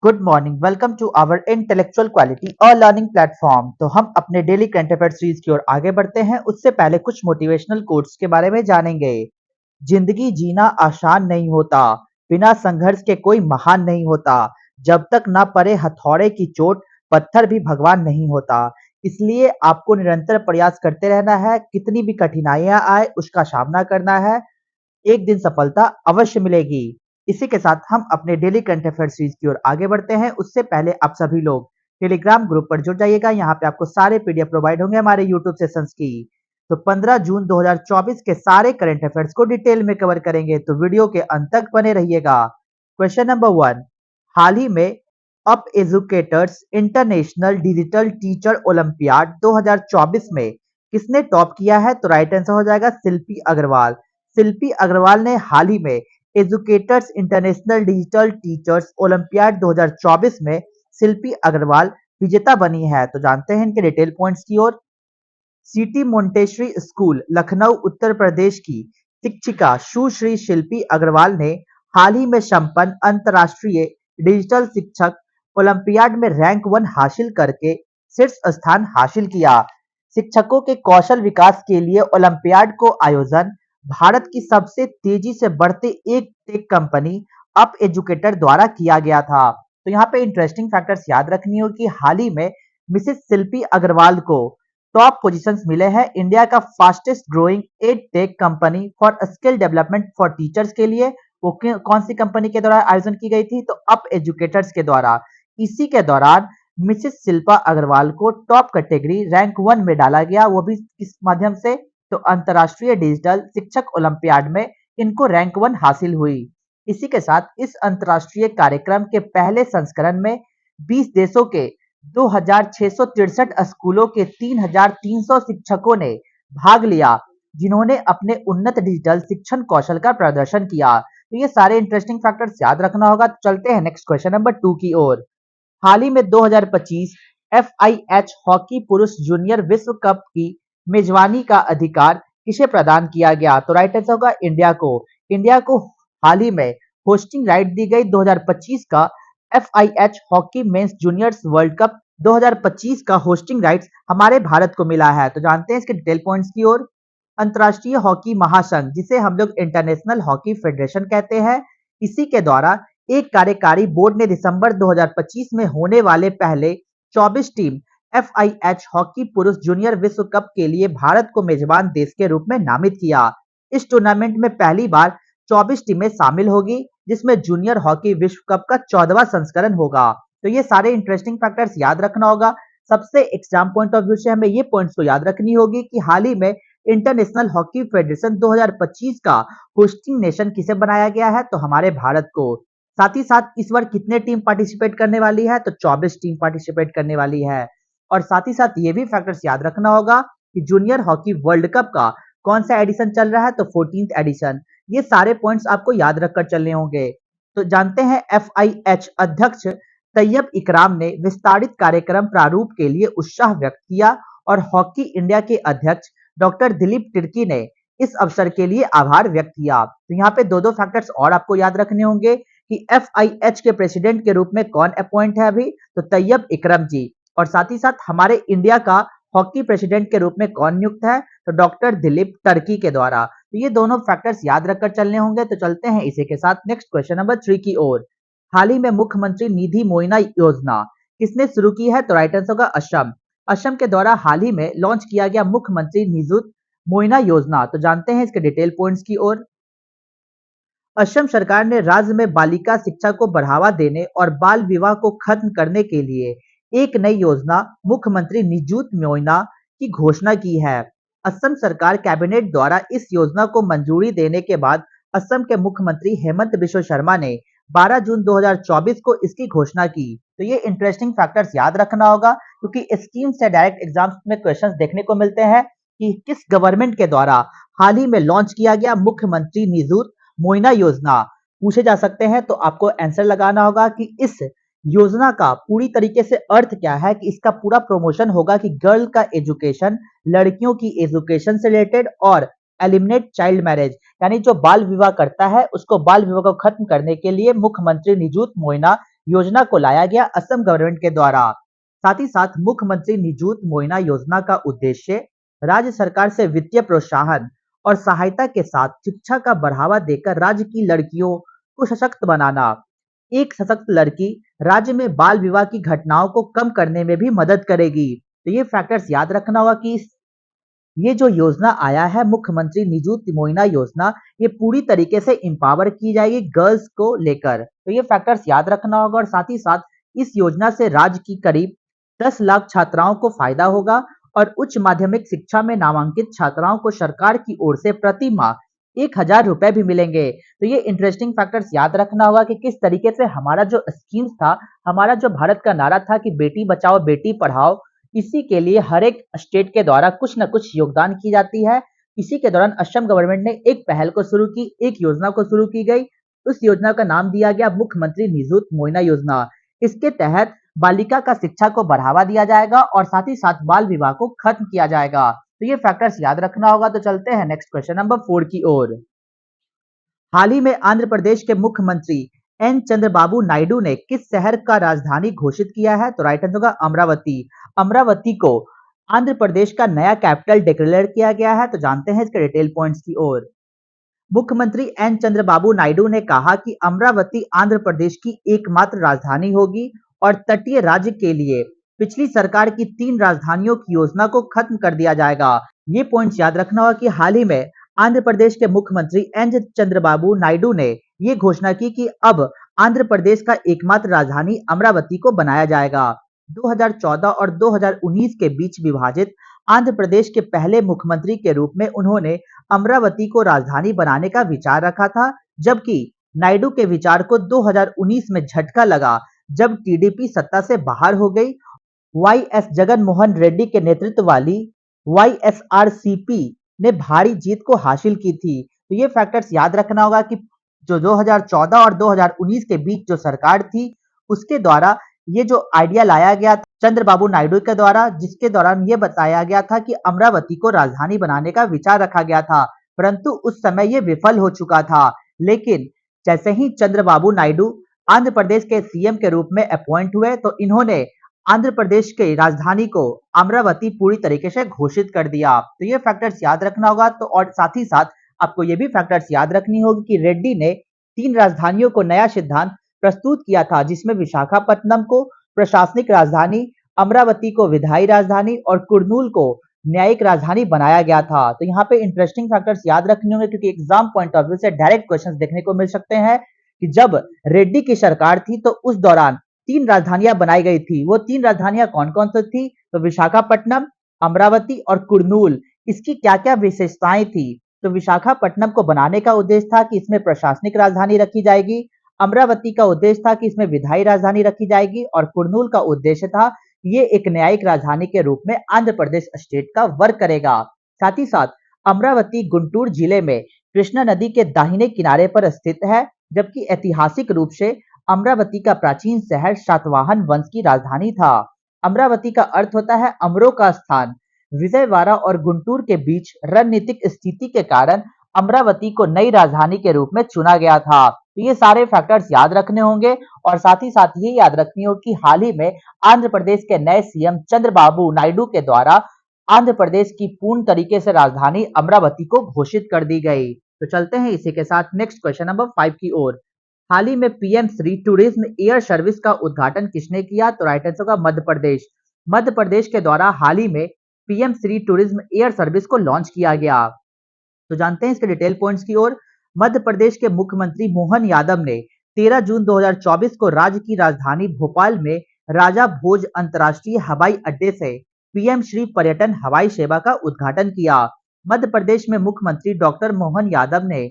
Good morning, welcome to our intellectual quality और learning platform. तो हम अपने डेली करंट अफेयर सीरीज की ओर आगे बढ़ते हैं। उससे पहले कुछ मोटिवेशनल कोट्स के बारे में जानेंगे। जिंदगी जीना आसान नहीं होता, बिना संघर्ष के कोई महान नहीं होता। जब तक ना पड़े हथौड़े की चोट, पत्थर भी भगवान नहीं होता। इसलिए आपको निरंतर प्रयास करते रहना है। कितनी भी कठिनाइयां आए उसका सामना करना है। एक दिन सफलता अवश्य मिलेगी। इसी के साथ हम अपने डेली करंट अफेयर सीरीज की ओर आगे बढ़ते हैं। उससे पहले आप सभी लोग टेलीग्राम ग्रुप पर जुड़ जाइएगा। यहाँ पे आपको सारे पीडीएफ प्रोवाइड होंगे हमारे यूट्यूब सेशंस की। तो 15 जून 2024 के सारे करंट अफेयर्स को डिटेल में कवर करेंगे, तो वीडियो के अंत तक बने रहिएगा। क्वेश्चन नंबर 1, हाल ही में up educators international digital teacher olympiad 2024 में किसने टॉप किया है? तो राइट आंसर हो जाएगा शिल्पी अग्रवाल। शिल्पी अग्रवाल ने हाल ही में educators international digital teachers olympiad 2024 में शिल्पी अग्रवाल विजेता बनी है। तो जानते हैं इनके डिटेल पॉइंट्स की ओर। City Montessori school Lucknow Uttar Pradesh की शिक्षिका सुश्री शिल्पी अग्रवाल ने हाल ही में संपन्न अंतर्राष्ट्रीय डिजिटल शिक्षक ओलंपियाड में रैंक 1 हासिल करके शीर्ष स्थान हासिल किया। शिक्षकों के कौशल विकास के लिए ओलंपियाड को आयोजन भारत की सबसे तेजी से बढ़ते एक टेक कंपनी अप एजुकेटर द्वारा किया गया था। तो यहाँ पे इंटरेस्टिंग फैक्टर्स याद रखनी हो कि हाल ही में मिसेस शिल्पी अग्रवाल को टॉप पोजीशंस मिले हैं इंडिया का fastest growing ed tech company for skill development for teachers के लिए। वो कौन सी कंपनी के द्वारा आयोजन की गई थी? तो अप एजुकेटर्स के द्वारा। इसी के दौरान मिसेस शिल्पा अग्रवाल को टॉप कैटेगरी रैंक 1 में डाला गया, वो भी किस माध्यम से? तो अंतर्राष्ट्रीय डिजिटल शिक्षक ओलंपियाड में इनको रैंक 1 हासिल हुई। इसी के साथ इस अंतर्राष्ट्रीय कार्यक्रम के पहले संस्करण में 20 देशों के 2663 स्कूलों के 3300 शिक्षकों ने भाग लिया, जिन्होंने अपने उन्नत डिजिटल शिक्षण कौशल का प्रदर्शन किया। तो ये सारे इंटरेस्टिंग फैक्टर्स याद रखना होगा। चलते हैं नेक्स्ट क्वेश्चन नंबर 2 की ओर। हाल ही में 2025 एफआईएच हॉकी पुरुष जूनियर विश्व कप की मेजबानी का अधिकार किसे प्रदान किया गया? तो राइट आंसर होगा इंडिया को। इंडिया को हाल ही में होस्टिंग राइट दी गई 2025 का FIH hockey mains juniors world cup 2025 का होस्टिंग राइट्स हमारे भारत को मिला है। तो जानते हैं इसके डिटेल पॉइंट्स की ओर। अंतर्राष्ट्रीय हॉकी महासंघ, जिसे हम लोग इंटरनेशनल हॉकी फेडरेशन कहते हैं, इसी के द्वारा एक कार्यकारी बोर्ड ने दिसंबर 2025 में होने वाले पहले 24 टीम एफआईएच हॉकी पुरुष जूनियर विश्व कप के लिए भारत को मेजबान देश के रूप में नामित किया। इस टूर्नामेंट में पहली बार 24 टीमें शामिल होगी, जिसमें जूनियर हॉकी विश्व कप का 14वां संस्करण होगा। तो ये सारे इंटरेस्टिंग फैक्टर्स याद रखना होगा। सबसे एग्जाम पॉइंट ऑफ व्यू से हमें ये पॉइंट्स को याद रखनी होगी कि हाल ही में इंटरनेशनल हॉकी फेडरेशन 2025 का होस्टिंग नेशन किसे बनाया गया है? तो हमारे भारत को। साथ ही साथ इस बार कितने टीम पार्टिसिपेट करने वाली है? तो 24 टीम पार्टिसिपेट करने वाली है। और साथ ही साथ ये भी फैक्टर्स याद रखना होगा कि जूनियर हॉकी वर्ल्ड कप का कौन सा एडिशन चल रहा है? तो 14th एडिशन। ये सारे पॉइंट्स आपको याद रखकर चलने होंगे। तो जानते हैं एफआईएच अध्यक्ष तैयब इकराम ने विस्तारित कार्यक्रम प्रारूप के लिए उत्साह व्यक्त किया और हॉकी इंडिया के अध्यक्ष डॉक्टर दिलीप तिर्की ने इस अवसर के लिए आभार व्यक्त किया। तो यहाँ पे दो फैक्टर्स और आपको याद रखने होंगे कि एफआईएच के प्रेसिडेंट के रूप में कौन अपॉइंट है अभी? तो तैयब इकरम जी। और साथ ही साथ हमारे इंडिया का हॉकी प्रेसिडेंट के रूप में कौन नियुक्त है? तो डॉक्टर दिलीप टर्की के द्वारा। तो ये दोनों फैक्टर्स याद रखकर चलने होंगे। तो चलते हैं इसी के साथ नेक्स्ट क्वेश्चन नंबर 3 की ओर। हाल ही में मुख्यमंत्री निधि मोइना योजना किसने शुरू की है? तो राइट आंसर होगा असम। असम के द्वारा हाल ही में लॉन्च किया गया मुख्यमंत्री निजुत मोइना योजना। तो जानते हैं इसके डिटेल पॉइंट्स की ओर। असम सरकार ने राज्य में बालिका शिक्षा को बढ़ावा देने और बाल विवाह को खत्म करने के लिए एक नई योजना मुख्यमंत्री निजुत मोइना की घोषणा की है। असम सरकार कैबिनेट द्वारा इस योजना को मंजूरी देने के बाद असम के मुख्यमंत्री हेमंत बिश्व शर्मा ने 12 जून 2024 को इसकी घोषणा की। तो ये इंटरेस्टिंग फैक्टर्स याद रखना होगा, क्योंकि स्कीम से डायरेक्ट एग्जाम्स में क्वेश्चंस देखने को मिलते हैं कि किस गवर्नमेंट के द्वारा हाल ही में लॉन्च किया गया मुख्यमंत्री निजुत मोइना योजना पूछे जा सकते हैं। तो आपको आंसर लगाना होगा कि इस योजना का पूरी तरीके से अर्थ क्या है, कि इसका पूरा प्रमोशन होगा कि गर्ल का एजुकेशन, लड़कियों की एजुकेशन से रिलेटेड, और एलिमिनेट चाइल्ड मैरिज, यानी जो बाल विवाह करता है उसको बाल विवाह को खत्म करने के लिए मुख्यमंत्री निजुत मोइना योजना को लाया गया असम गवर्नमेंट के द्वारा। साथ ही साथ मुख्यमंत्री निजुत मोइना योजना का उद्देश्य राज्य सरकार से वित्तीय प्रोत्साहन और सहायता के साथ शिक्षा का बढ़ावा देकर राज्य की लड़कियों को सशक्त बनाना। एक सशक्त लड़की राज्य में बाल विवाह की घटनाओं को कम करने में भी मदद करेगी। तो ये फैक्टर्स याद रखना होगा कि ये जो योजना आया है मुख्यमंत्री निजुत मोइना योजना, ये पूरी तरीके से एम्पावर की जाएगी गर्ल्स को लेकर। तो ये फैक्टर्स याद रखना होगा और साथ ही साथ इस योजना से राज्य की करीब 10 लाख छात्राओं को फायदा होगा और उच्च माध्यमिक शिक्षा में नामांकित छात्राओं को सरकार की ओर से प्रति माह 1000 रुपए भी मिलेंगे। तो ये इंटरेस्टिंग फैक्टर्स याद रखना होगा कि किस तरीके से हमारा जो स्कीम्स था, हमारा जो भारत का नारा था कि बेटी बचाओ बेटी पढ़ाओ, इसी के लिए हर एक स्टेट के द्वारा कुछ न कुछ योगदान की जाती है। इसी के दौरान असम गवर्नमेंट ने एक पहल को शुरू की, एक योजना को शुरू की गई। उस योजना का नाम दिया गया मुख्यमंत्री निजुत मोइना योजना। इसके तहत बालिका का शिक्षा को बढ़ावा दिया जाएगा और साथ ही साथ बाल विवाह को खत्म किया जाएगा। तो ये फैक्टर्स याद रखना होगा। तो चलते हैं नेक्स्ट क्वेश्चन नंबर 4 की ओर। हाल ही में आंध्र प्रदेश के मुख्यमंत्री एन चंद्रबाबू नायडू ने किस शहर का राजधानी घोषित किया है? तो राइट आंसर होगा अमरावती। अमरावती को आंध्र प्रदेश का नया कैपिटल डिक्लेयर किया गया है। तो जानते हैं इसके डिटेल पॉइंट्स की ओर। मुख्यमंत्री एन चंद्रबाबू नायडू ने कहा कि अमरावती आंध्र प्रदेश की एकमात्र राजधानी होगी और तटीय राज्य के लिए पिछली सरकार की 3 राजधानियों की योजना को खत्म कर दिया जाएगा। ये पॉइंट्स याद रखना होगा कि हाल ही में आंध्र प्रदेश के मुख्यमंत्री एन चंद्रबाबू नायडू ने ये घोषणा की कि अब आंध्र प्रदेश का एकमात्र राजधानी अमरावती को बनाया जाएगा। 2014 और 2019 के बीच विभाजित आंध्र प्रदेश के पहले मुख्यमंत्री के रूप में उन्होंने अमरावती को राजधानी बनाने का विचार रखा था, जबकि नायडू के विचार को 2019 में झटका लगा जब टीडीपी सत्ता से बाहर हो गई। वाईएस जगन मोहन रेड्डी के नेतृत्व वाली वाईएसआरसीपी ने भारी जीत को हासिल की थी। तो ये फैक्टर्स याद रखना होगा कि जो 2014 और 2019 के बीच जो सरकार थी, उसके द्वारा ये जो आइडिया लाया गया चंद्रबाबू नायडू के द्वारा, जिसके दौरान ये बताया गया था कि अमरावती को राजधानी बनाने का विचार रखा गया था, परंतु उस समय ये विफल हो चुका था। लेकिन जैसे ही चंद्रबाबू नायडू आंध्र प्रदेश के सीएम के रूप में अपॉइंट हुए, तो इन्होंने आंध्र प्रदेश के राजधानी को अमरावती पूरी तरीके से घोषित कर दिया। तो ये फैक्टर्स याद रखना होगा। तो और साथ ही साथ आपको ये भी फैक्टर्स याद रखनी होगी कि रेड्डी ने 3 राजधानियों को नया सिद्धांत प्रस्तुत किया था, जिसमें विशाखापट्टनम को प्रशासनिक राजधानी, अमरावती को विधायी राजधानी और कुर्नूल को न्यायिक राजधानी बनाया गया था। तो यहाँ पे इंटरेस्टिंग फैक्टर्स याद रखने होंगे क्योंकि एग्जाम पॉइंट ऑफ व्यू से डायरेक्ट क्वेश्चंस देखने को मिल सकते हैं कि जब रेड्डी की सरकार थी तो उस दौरान 3 राजधानियां बनाई गई थी। वो 3 राजधानियां कौन-कौन सी थी? तो विशाखापट्टनम, अमरावती और कुर्नूल। इसकी क्या-क्या विशेषताएं थी? तो विशाखापट्टनम को बनाने का उद्देश्य था कि इसमें प्रशासनिक राजधानी रखी जाएगी, अमरावती का उद्देश्य था कि इसमें विधायी राजधानी रखी जाएगी और कुर्नूल का उद्देश्य था ये एक न्यायिक राजधानी के रूप में आंध्र प्रदेश स्टेट का वर्क करेगा। साथ ही साथ अमरावती गुंटूर जिले में कृष्णा नदी के दाहिने किनारे पर स्थित है, जबकि ऐतिहासिक रूप से अमरावती का प्राचीन शहर सातवाहन वंश की राजधानी था। अमरावती का अर्थ होता है अमरों का स्थान। विजयवाड़ा और गुंटूर के बीच रणनीतिक स्थिति के कारण अमरावती को नई राजधानी के रूप में चुना गया था। तो ये सारे फैक्टर्स याद रखने होंगे और साथ ही साथ ये याद रखनी होगी कि हाल ही में आंध्र प्रदेश के नए सीएम चंद्रबाबू नायडू के द्वारा आंध्र प्रदेश की पूर्ण तरीके से राजधानी अमरावती को घोषित कर दी गई। तो चलते हैं इसी के साथ नेक्स्ट क्वेश्चन नंबर 5 की ओर। हाल ही में PM Shri tourism air service का उद्घाटन किसने किया? तो राइट आंसर होगा मध्य प्रदेश। मध्य प्रदेश के द्वारा हाल ही में PM Shri tourism air service को लॉन्च किया गया। तो जानते हैं इसके डिटेल पॉइंट्स की ओर। मध्य प्रदेश के मुख्यमंत्री मोहन यादव ने 13 जून 2024 को राज्य की राजधानी भोपाल में राजा भोज अंतर्राष्ट्रीय हवाई अड्डे से पीएम श्री पर्यटन हवाई सेवा का उद्घाटन किया। मध्य प्रदेश में मुख्यमंत्री डॉक्टर मोहन यादव ने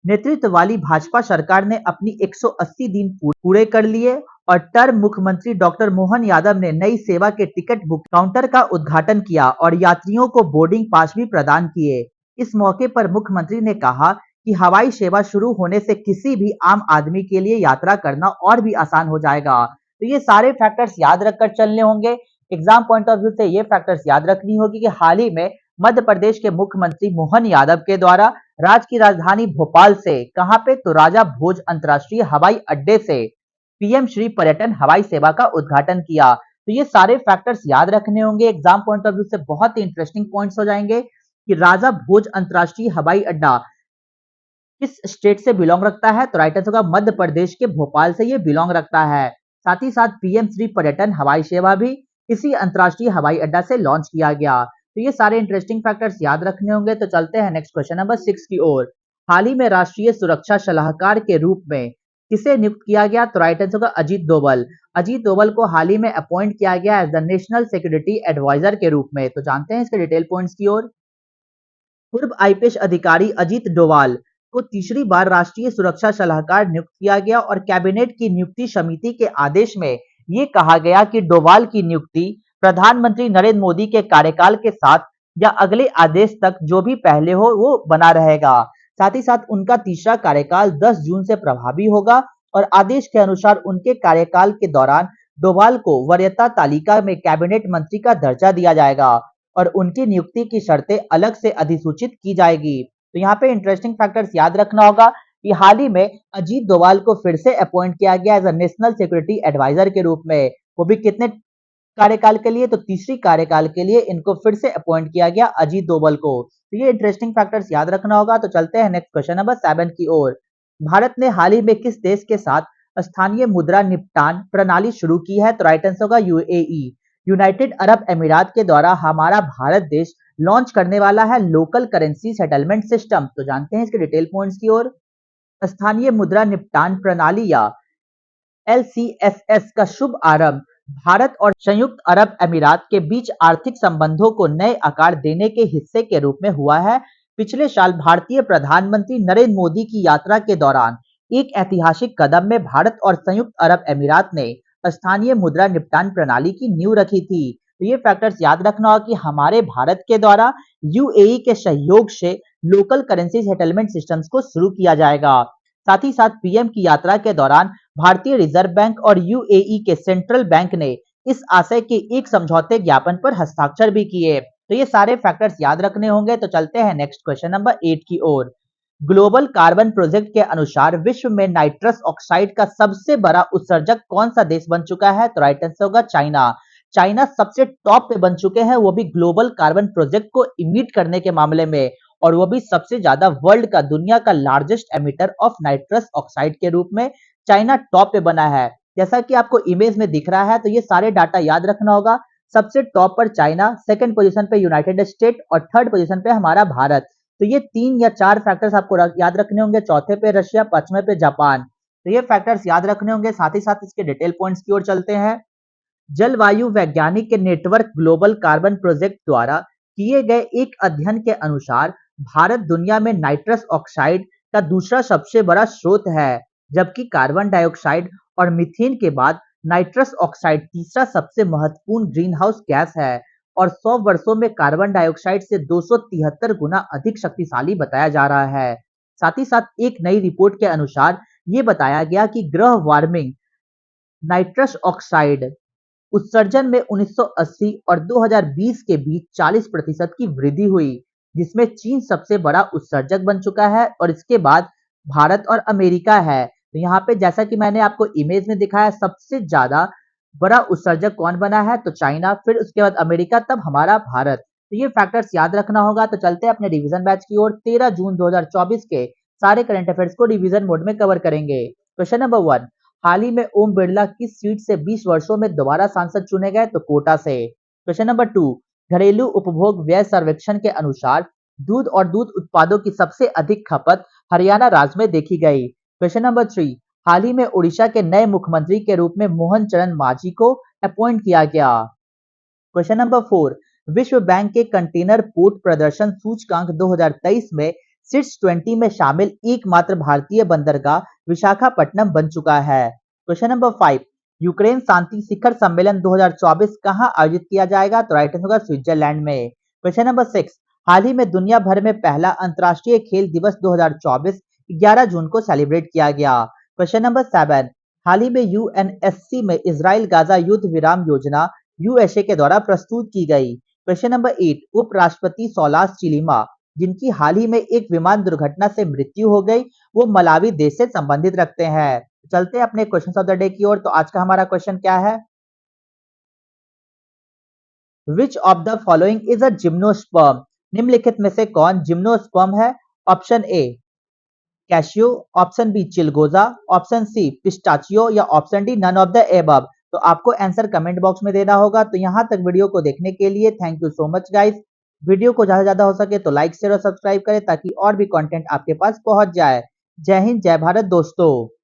नेतृत्व वाली भाजपा सरकार ने अपनी 180 दिन पूरे कर लिए और टर्म मुख्यमंत्री डॉक्टर मोहन यादव ने नई सेवा के टिकट बुक काउंटर का उद्घाटन किया और यात्रियों को बोर्डिंग पास भी प्रदान किए। इस मौके पर मुख्यमंत्री ने कहा कि हवाई सेवा शुरू होने से किसी भी आम आदमी के लिए यात्रा करना और भी आसान हो जाएगा। तो ये सारे फैक्टर्स याद रखकर चलने होंगे। एग्जाम पॉइंट ऑफ व्यू से ये फैक्टर्स याद रखनी होगी कि हाल ही में मध्य प्रदेश के मुख्यमंत्री मोहन यादव के द्वारा राज्य की राजधानी भोपाल से कहां पे? तो राजा भोज अंतर्राष्ट्रीय हवाई अड्डे से पीएम श्री पर्यटन हवाई सेवा का उद्घाटन किया। तो ये सारे फैक्टर्स याद रखने होंगे, एग्जाम पॉइंट ऑफ व्यू से बहुत ही इंटरेस्टिंग पॉइंट्स हो जाएंगे कि राजा भोज अंतरराष्ट्रीय हवाई अड्डा किस स्टेट से बिलोंग रखता है, तो राइट आंसर होगा मध्य प्रदेश के भोपाल से ये बिलोंग रखता है। साथ ही साथ पीएम श्री पर्यटन हवाई सेवा भी इसी अंतरराष्ट्रीय हवाई अड्डा से लॉन्च किया गया। तो ये सारे इंटरेस्टिंग फैक्टर्स याद रखने होंगे। तो चलते हैं नेक्स्ट क्वेश्चन नंबर 6 की ओर। हाल ही में राष्ट्रीय सुरक्षा सलाहकार के रूप में किसे नियुक्त किया गया, तो राइट आंसर होगा अजीत डोभाल। अजीत डोभाल को हाल ही में अपॉइंट किया गया as the national security adviser के रूप में। तो जानते हैं इसके डिटेल पॉइंट्स की ओर। पूर्व आईपीएस अधिकारी अजीत डोभाल को तीसरी बार राष्ट्रीय सुरक्षा सलाहकार नियुक्त किया गया और कैबिनेट की नियुक्ति समिति के आदेश में ये कहा गया कि डोभाल की नियुक्ति प्रधानमंत्री नरेंद्र मोदी के कार्यकाल के साथ या अगले आदेश तक जो भी पहले हो वो बना रहेगा। साथ ही साथ उनका तीसरा कार्यकाल 10 जून से प्रभावी होगा और आदेश के अनुसार उनके कार्यकाल के दौरान डोभाल को वरीयता तालिका में कैबिनेट मंत्री का दर्जा दिया जाएगा और उनकी नियुक्ति की शर्तें अलग से अधिसूचित की जाएगी। तो यहाँ पे इंटरेस्टिंग फैक्टर्स याद रखना होगा कि हाल ही में अजीत डोभाल को फिर से अपॉइंट किया गया as a national security adviser के रूप में, वो भी कितने कार्यकाल के लिए, तो तीसरी कार्यकाल के लिए इनको फिर से अपॉइंट किया गया अजीत डोभाल को। तो ये इंटरेस्टिंग फैक्टर्स याद रखना होगा। तो चलते हैं नेक्स्ट क्वेश्चन नंबर 7 की ओर। भारत ने हाल ही में किस देश के साथ स्थानीय मुद्रा निपटान प्रणाली शुरू की है, तो राइट आंसर होगा यूएई। यूनाइटेड अरब अमीरात के द्वारा हमारा भारत देश लॉन्च करने वाला है लोकल करेंसी सेटलमेंट सिस्टम। तो जानते हैं इसके डिटेल पॉइंट्स की ओर। स्थानीय मुद्रा निपटान प्रणाली या एलसीएसएस का शुभ आरंभ भारत और संयुक्त अरब अमीरात के बीच आर्थिक संबंधों को नए आकार देने के हिस्से के रूप में हुआ है। पिछले साल भारतीय प्रधानमंत्री नरेंद्र मोदी की यात्रा के दौरान एक ऐतिहासिक कदम में भारत और संयुक्त अरब अमीरात ने स्थानीय मुद्रा निपटान प्रणाली की नींव रखी थी। तो ये फैक्टर्स याद रखना होगा कि हमारे भारत के द्वारा यूएई के सहयोग से लोकल करेंसी सेटलमेंट सिस्टम्स को शुरू किया जाएगा। साथ ही साथ पीएम की यात्रा के दौरान भारतीय रिजर्व बैंक और यूएई के सेंट्रल बैंक ने इस आशय के एक समझौते ज्ञापन पर हस्ताक्षर भी किए। तो ये सारे फैक्टर्स याद रखने होंगे। तो चलते हैं नेक्स्ट क्वेश्चन नंबर 8 की ओर। ग्लोबल कार्बन प्रोजेक्ट के अनुसार विश्व में नाइट्रस ऑक्साइड का सबसे बड़ा उत्सर्जक कौन सा देश बन चुका है, तो राइट आंसर होगा चाइना। चाइना सबसे टॉप पे बन चुके हैं, वो भी ग्लोबल कार्बन प्रोजेक्ट को इमिट करने के मामले में, और वो भी सबसे ज्यादा वर्ल्ड का दुनिया का largest emitter of nitrous oxide के रूप में चाइना टॉप पे बना है। जैसा कि आपको इमेज में दिख रहा है, तो ये सारे डाटा याद रखना होगा। सबसे टॉप पर चाइना, सेकंड पोजीशन पे यूनाइटेड स्टेट और थर्ड पोजीशन पे हमारा भारत। तो ये 3 या 4 फैक्टर्स आपको याद रखने होंगे। चौथे पे रशिया, पांचवें पे जापान। तो ये फैक्टर्स याद रखने होंगे। साथ ही साथ इसके डिटेल पॉइंट्स की ओर चलते हैं। जलवायु वैज्ञानिक के नेटवर्क ग्लोबल कार्बन प्रोजेक्ट द्वारा किए गए एक अध्ययन के अनुसार भारत दुनिया में नाइट्रस ऑक्साइड का दूसरा सबसे बड़ा स्रोत है, जबकि कार्बन डाइऑक्साइड और मीथेन के बाद नाइट्रस ऑक्साइड तीसरा सबसे महत्वपूर्ण ग्रीन हाउस गैस है और 100 वर्षों में कार्बन डाइऑक्साइड से 273 गुना अधिक शक्तिशाली बताया जा रहा है। साथ ही साथ एक नई रिपोर्ट के अनुसार ये बताया गया कि ग्रह वार्मिंग नाइट्रस ऑक्साइड उत्सर्जन में 1980 और 2020 के बीच 40% की वृद्धि हुई, जिसमें चीन सबसे बड़ा उत्सर्जक बन चुका है और इसके बाद भारत और अमेरिका है। तो यहाँ पे जैसा कि मैंने आपको इमेज में दिखाया, सबसे ज्यादा बड़ा उत्सर्जक कौन बना है, तो चाइना, फिर उसके बाद अमेरिका, तब हमारा भारत। तो ये फैक्टर्स याद रखना होगा। तो चलते हैं अपने रिवीजन बैच की ओर। 13 जून 2024 के सारे करंट अफेयर्स को रिवीजन मोड में कवर करेंगे। क्वेश्चन नंबर 1, हाल ही में ओम बिरला किस सीट से 20 वर्षों में दोबारा सांसद चुने गए, तो कोटा से। क्वेश्चन नंबर 2, घरेलू उपभोग व्यय सर्वेक्षण के अनुसार दूध और दूध उत्पादों की सबसे अधिक खपत हरियाणा राज्य में देखी गई। क्वेश्चन नंबर 3, हाल ही में उड़ीसा के नए मुख्यमंत्री के रूप में मोहन चरण मांझी को अपॉइंट किया गया। क्वेश्चन नंबर 4, विश्व बैंक के कंटेनर पोर्ट प्रदर्शन सूचकांक 2023 में शीर्ष 20 में शामिल एकमात्र भारतीय बंदरगाह विशाखापट्टनम बन चुका है। क्वेश्चन नंबर 5, यूक्रेन शांति शिखर सम्मेलन 2024 कहां आयोजित किया जाएगा, तो राइट आंसर होगा स्विट्जरलैंड में। क्वेश्चन नंबर 6, हाल ही में दुनिया भर में पहला अंतर्राष्ट्रीय खेल दिवस 2024 11 जून को सेलिब्रेट किया गया। क्वेश्चन नंबर 7, हाल ही में यूएनएससी में इजराइल गाजा युद्ध विराम योजना यूएसए के द्वारा प्रस्तुत की गई। क्वेश्चन नंबर 8, उपराष्ट्रपति सौलास चिलीमा, जिनकी हाल ही में एक विमान दुर्घटना से मृत्यु हो गई, वो मलावी देश से संबंधित रखते हैं। चलते हैं अपने क्वेश्चन ऑफ द डे की ओर। तो आज का हमारा क्वेश्चन क्या है? Which of the following is a gymnosperm? निम्नलिखित में से कौन जिम्नोस्पर्म है? Option A cashew, option B chilgoza, option C pistachio या option D none of the above. तो आपको आंसर कमेंट बॉक्स में देना होगा। तो यहाँ तक वीडियो को देखने के लिए thank you so much guys. Video को ज्यादा से ज्यादा हो सके तो लाइक शेयर और सब्सक्राइब करें ताकि और भी कंटेंट आपके पास पहुंच जाए। जय हिंद, जय भारत दोस्तों।